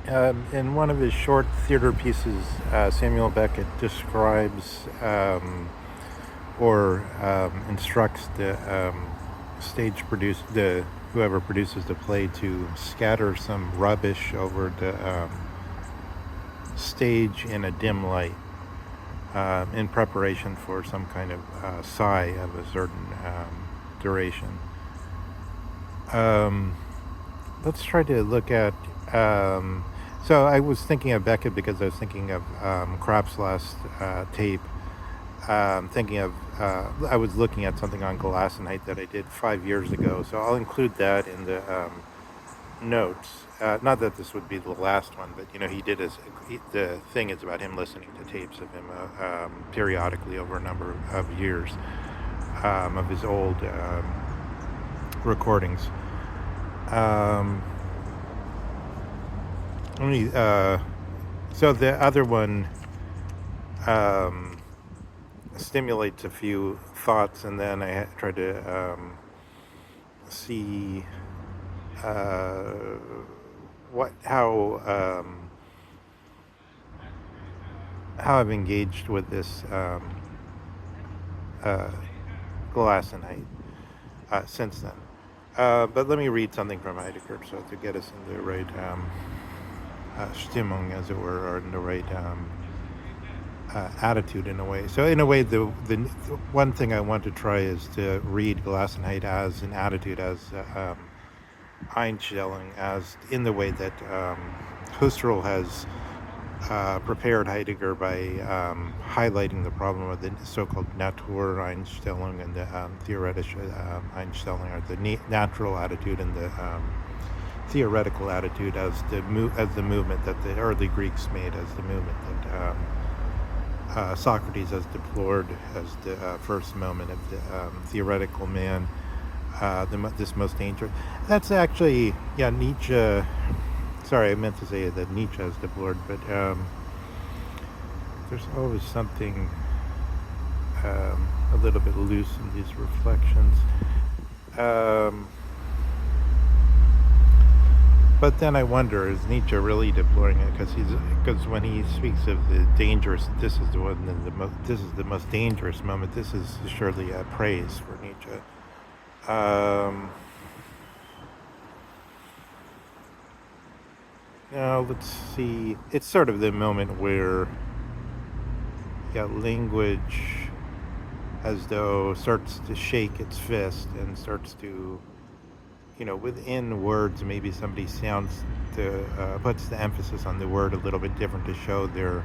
In one of his short theater pieces, Samuel Beckett describes or instructs the whoever produces the play to scatter some rubbish over the stage in a dim light in preparation for some kind of sigh of a certain duration. Um, let's try to look at. So I was thinking of Beckett because I was thinking of Krapp's last tape. Thinking of, I was looking at something on Gellasenheit that I did 5 years ago, so I'll include that in the notes. Not that this would be the last one, but he did the thing is about him listening to tapes of him periodically over a number of years of his old recordings. Let me, so the other one stimulates a few thoughts, and then I try to see how I've engaged with this Gellasenheit since then. But let me read something from Heidegger so to get us in the right Stimmung, as it were, or in the right attitude in a way. So in a way, the one thing I want to try is to read Gelassenheit as an attitude, as Einstellung, as in the way that Husserl has prepared Heidegger by highlighting the problem of the so-called Natureinstellung and the theoretische Einstellung, or the natural attitude and the theoretical attitude as the movement that the early Greeks made, as the movement that Socrates has deplored as the first moment of the theoretical man, this most dangerous. That's actually, Nietzsche. Sorry, I meant to say that Nietzsche has deplored, but there's always something a little bit loose in these reflections. But then I wonder, is Nietzsche really deploring it? Because when he speaks of the dangerous, this is the most dangerous moment. This is surely a praise for Nietzsche. Now let's see. It's sort of the moment where, language, as though starts to shake its fist and starts to, within words, maybe somebody puts the emphasis on the word a little bit different to show their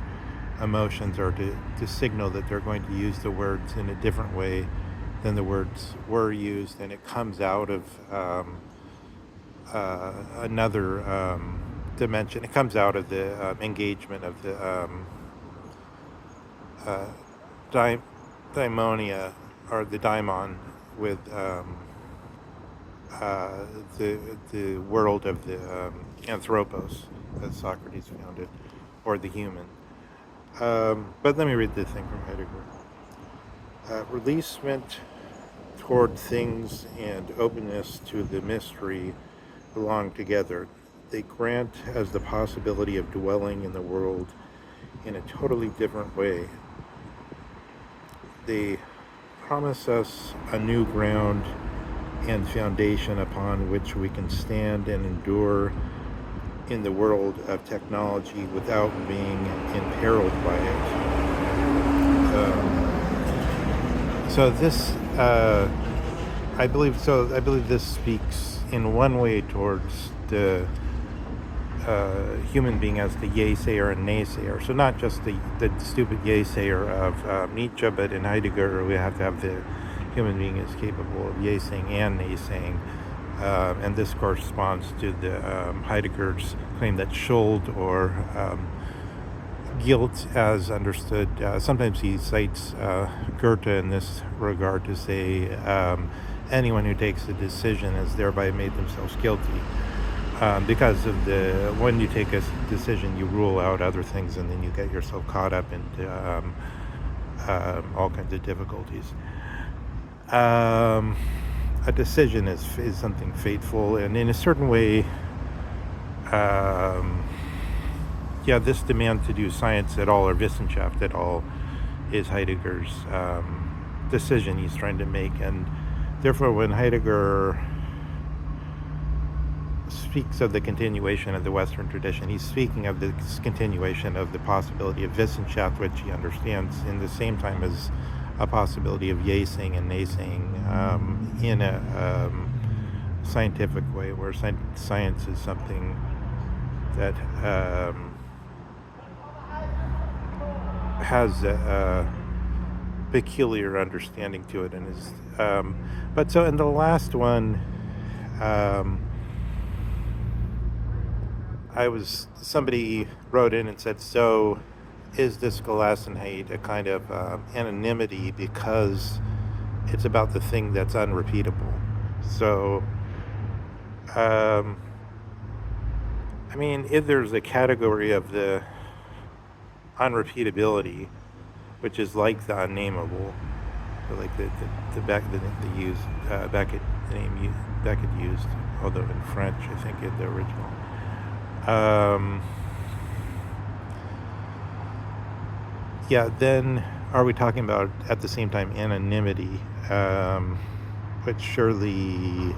emotions, or to signal that they're going to use the words in a different way than the words were used, and it comes out of another dimension. It comes out of the engagement of the daimonia, or the daimon, with the world of the anthropos, as Socrates found it, or the human. But let me read this thing from Heidegger. Releasement toward things and openness to the mystery belong together. They grant as the possibility of dwelling in the world in a totally different way. They promise us a new ground and foundation upon which we can stand and endure in the world of technology without being imperiled by it. So this, I believe this speaks in one way towards the human being as the yay-sayer and naysayer. So not just the stupid yay-sayer of Nietzsche, but in Heidegger we have to have the human being is capable of yay-saying and naysaying. And this corresponds to the Heidegger's claim that Schuld, or guilt as understood, sometimes he cites Goethe in this regard to say anyone who takes a decision has thereby made themselves guilty. Because of when you take a decision, you rule out other things, and then you get yourself caught up into all kinds of difficulties. A decision is something fateful, and in a certain way, yeah, this demand to do science at all, or Wissenschaft at all, is Heidegger's decision he's trying to make. And therefore, when Heidegger speaks of the continuation of the Western tradition, he's speaking of the continuation of the possibility of Wissenschaft, which he understands in the same time as a possibility of yesing and naysaying in a scientific way, where science is something that has a peculiar understanding to it, and is but so in the last one, somebody wrote in and said, so is this Gellasenheit a kind of anonymity because it's about the thing that's unrepeatable? So I mean, if there's a category of the unrepeatability, which is like the unnameable, like the name Beckett used, although in French, I think in the original. Yeah, then are we talking about at the same time anonymity, which surely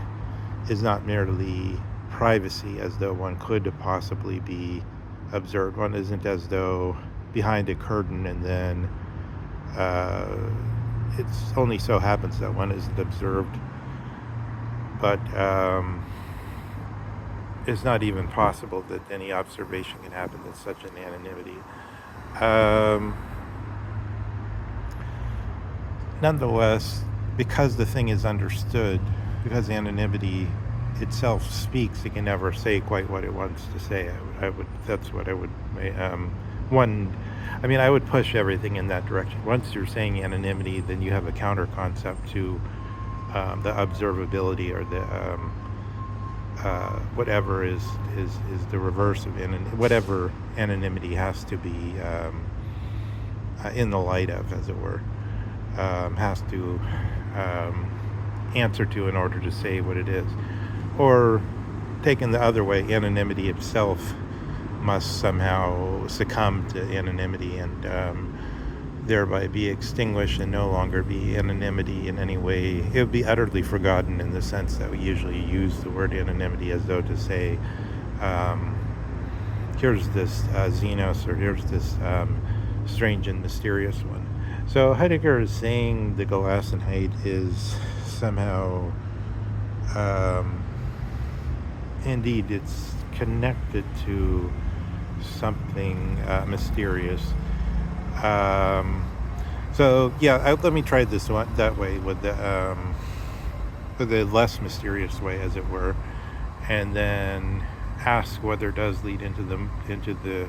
is not merely privacy, as though one could possibly be observed. One isn't as though behind a curtain and then it only so happens that one isn't observed, but it's not even possible that any observation can happen in such an anonymity. Nonetheless, because the thing is understood, because anonymity itself speaks, it can never say quite what it wants to say. That's what I would. I would push everything in that direction. Once you're saying anonymity, then you have a counter concept to the observability, or the whatever is the reverse of whatever anonymity has to be in the light of, as it were, has to answer to in order to say what it is. Or taken the other way, anonymity itself must somehow succumb to anonymity and thereby be extinguished and no longer be anonymity in any way. It would be utterly forgotten in the sense that we usually use the word anonymity as though to say, here's this xenos, or here's this strange and mysterious one. So Heidegger is saying the Gellasenheit is somehow, indeed, it's connected to something mysterious. So yeah, let me try this one that way, with the less mysterious way, as it were, and then ask whether it does lead into the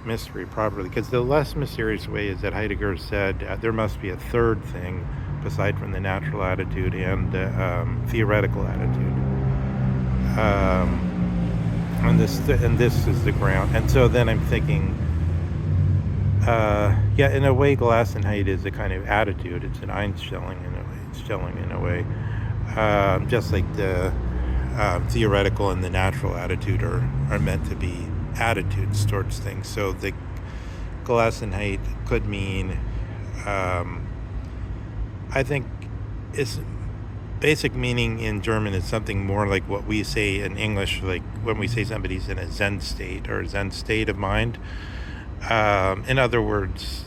mystery properly. Because the less mysterious way is that Heidegger said there must be a third thing aside from the natural attitude and the theoretical attitude. And this is the ground. And so then I'm thinking, in a way, Gellasenheit is a kind of attitude. It's an Einstellung in a way. It's Stellung in a way. Just like the theoretical and the natural attitude are meant to be attitudes towards things. So the Gellasenheit could mean, I think its basic meaning in German is something more like what we say in English, like when we say somebody's in a Zen state or a Zen state of mind. In other words,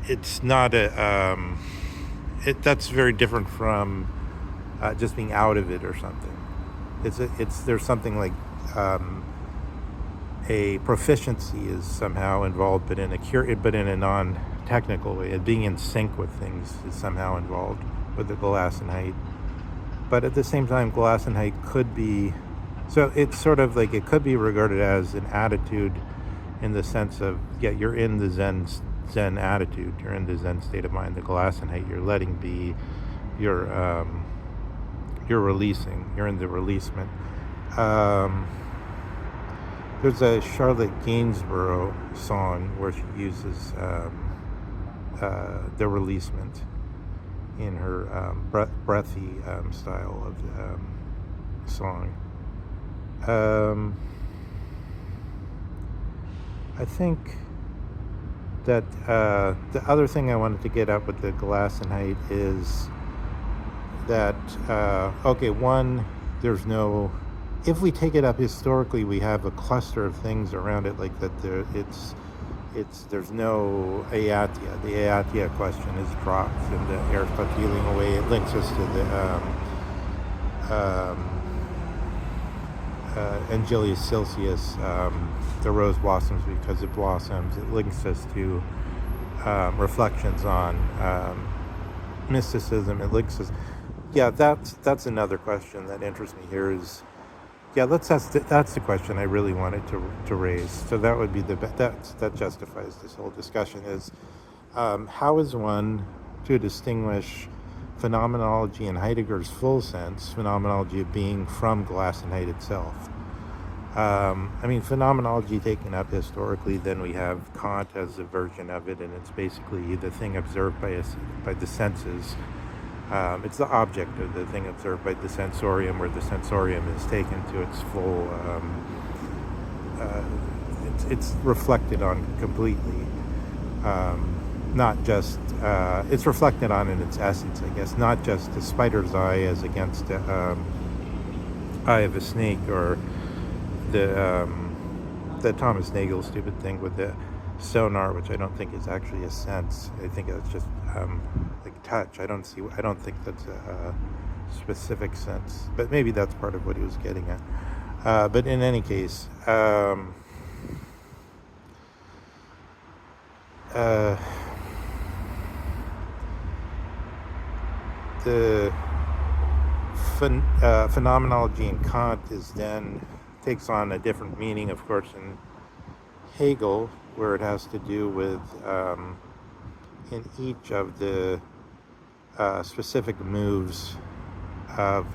it's not that's very different from just being out of it or something. There's something like a proficiency is somehow involved, but in a non-technical way. Being in sync with things is somehow involved with the Gellasenheit. But at the same time, Gellasenheit could be, so it's sort of like, it could be regarded as an attitude in the sense of, you're in the Zen attitude, you're in the Zen state of mind. The Gellasenheit, you're letting be, you're releasing, you're in the releasement. There's a Charlotte Gainsborough song where she uses the releasement in her breathy style of the I think that the other thing I wanted to get at with the Gellasenheit is that, okay, one, there's no, if we take it up historically, we have a cluster of things around it like that. There's no aeatia. The aeatia question is dropped, and the air starts healing away. It links us to the Angelius Silcius, the rose blossoms because it blossoms. It links us to reflections on mysticism. It links us. Yeah, that's another question that interests me here. Is that's the question I really wanted to raise. So that would be that justifies this whole discussion. Is how is one to distinguish phenomenology in Heidegger's full sense, phenomenology of being, from Gellasenheit itself? I mean, phenomenology taken up historically, then we have Kant as a version of it, and it's basically the thing observed by the senses. It's the object of the thing observed by the sensorium, where the sensorium is taken to its full, it's reflected on completely. Not just, it's reflected on in its essence, I guess, not just the spider's eye as against the eye of a snake, or the Thomas Nagel stupid thing with the sonar, which I don't think is actually a sense. I think it's just like touch. I don't think that's a specific sense, but maybe that's part of what he was getting at. But in any case, the phenomenology in Kant takes on a different meaning, of course, in Hegel, where it has to do with in each of the specific moves of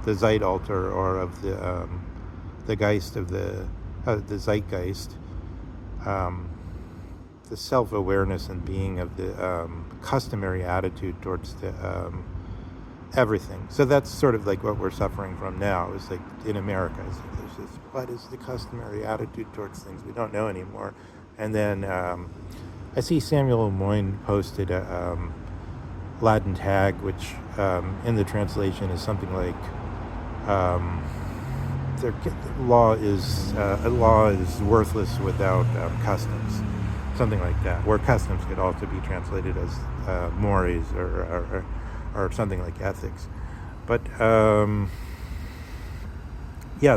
the Zeitalter, or of the Geist of the Zeitgeist, the self-awareness and being of the customary attitude towards the everything. So that's sort of like what we're suffering from now. Is like in America, there's this, what is the customary attitude towards things? We don't know anymore. And then I see Samuel Lemoyne posted a Latin tag, which in the translation is something like law is worthless without customs, something like that. Where customs could also be translated as mores, or something like ethics. But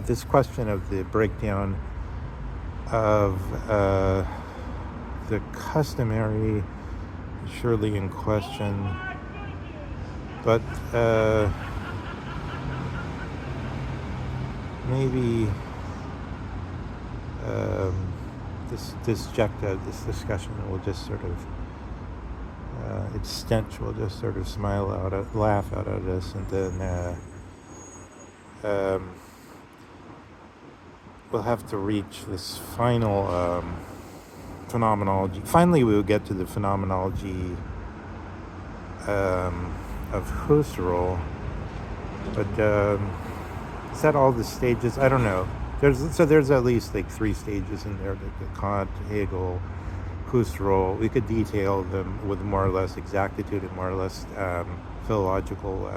this question of the breakdown of the customary is surely in question, but maybe this discussion will just sort of its stench will just sort of laugh out at us, and then we'll have to reach this final phenomenology. Finally, we will get to the phenomenology of Husserl, but is that all the stages? I don't know. There's at least like 3 stages in there: the Kant, Hegel, Husserl. We could detail them with more or less exactitude and more or less philological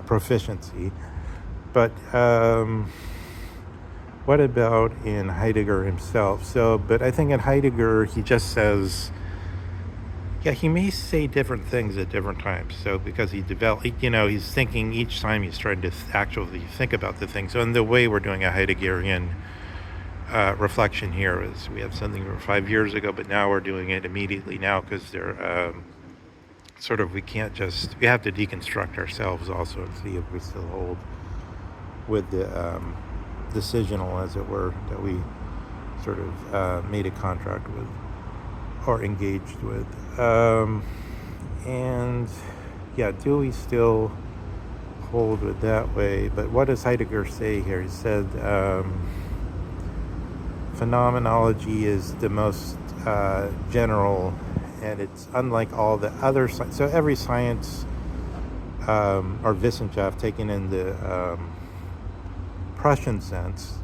proficiency. But what about in Heidegger himself? But I think in Heidegger, he just says, he may say different things at different times. So because he's thinking each time he's trying to actually think about the thing. So in the way we're doing a Heideggerian reflection here is we have something from 5 years ago, but now we're doing it immediately now, because they're we have to deconstruct ourselves also and see if we still hold with the decisional, as it were, that we sort of made a contract with or engaged with. Do we still hold with that way? But what does Heidegger say here? He said phenomenology is the most general, and it's unlike all the other science. So every science, or Wissenschaft, taken in the Prussian sense.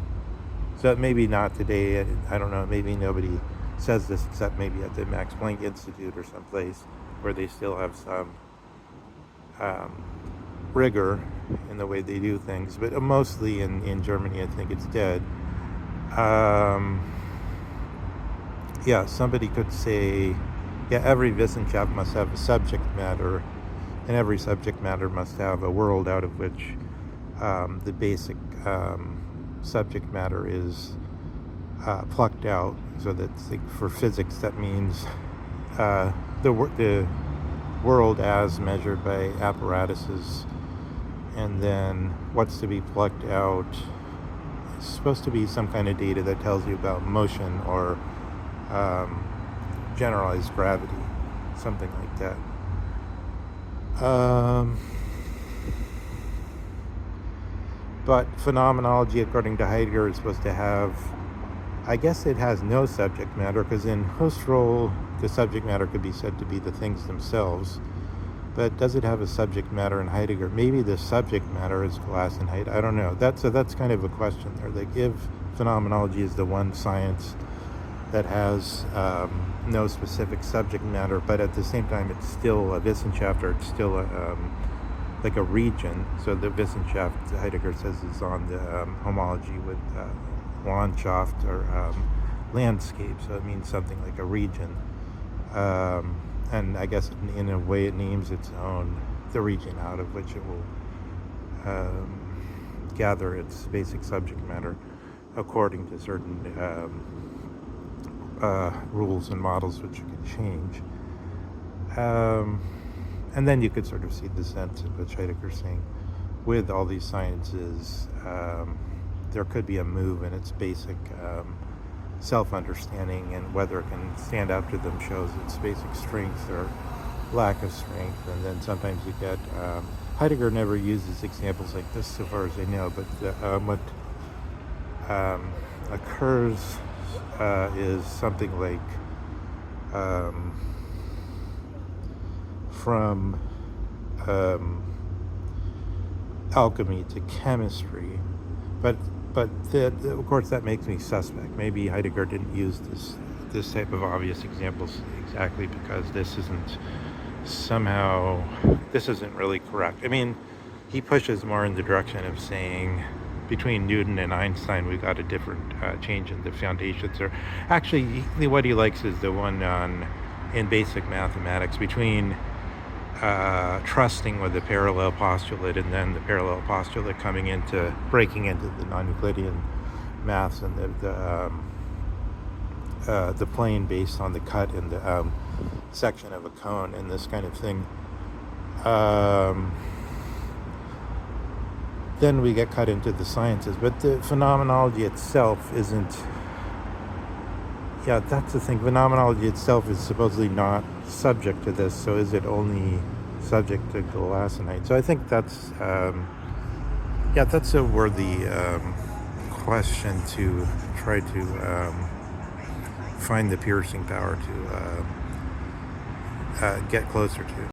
So maybe not today, I don't know, maybe nobody says this except maybe at the Max Planck Institute or someplace where they still have some rigor in the way they do things, but mostly in Germany I think it's dead. Yeah, somebody could say, yeah, every Wissenschaft must have a subject matter, and every subject matter must have a world out of which the basic subject matter is plucked out. So that for physics, that means the world as measured by apparatuses, and then what's to be plucked out is supposed to be some kind of data that tells you about motion or generalized gravity, something like that. But phenomenology, according to Heidegger, is supposed to have, I guess it has no subject matter, because in Husserl, the subject matter could be said to be the things themselves. But does it have a subject matter in Heidegger? Maybe the subject matter is Gellasenheit. I don't know. That's kind of a question there. Like, if phenomenology is the one science that has no specific subject matter, but at the same time it's still a Wissenschaft, or it's still like a region. So the Wissenschaft, Heidegger says, is on the homology with Landschaft, or landscape. So it means something like a region. And I guess in a way it names its own, the region out of which it will gather its basic subject matter according to certain rules and models which you can change. And then you could sort of see the sense in which Heidegger's saying, with all these sciences, there could be a move in its basic self-understanding, and whether it can stand up to them shows its basic strength or lack of strength. And then sometimes you get, Heidegger never uses examples like this so far as I know, but what occurs is something like from alchemy to chemistry, but of course that makes me suspect. Maybe Heidegger didn't use this type of obvious examples exactly because this isn't really correct. I mean, he pushes more in the direction of saying between Newton and Einstein we got a different change in the foundations. Or actually, what he likes is the one in basic mathematics between trusting with the parallel postulate, and then the parallel postulate breaking into the non-Euclidean maths, and the plane based on the cut in the section of a cone and this kind of thing. Then we get cut into the sciences, but the phenomenology itself isn't. Yeah, that's the thing. Phenomenology itself is supposedly not subject to this, so is it only subject to Gellasenheit? So I think that's a worthy question to try to find the piercing power to get closer to.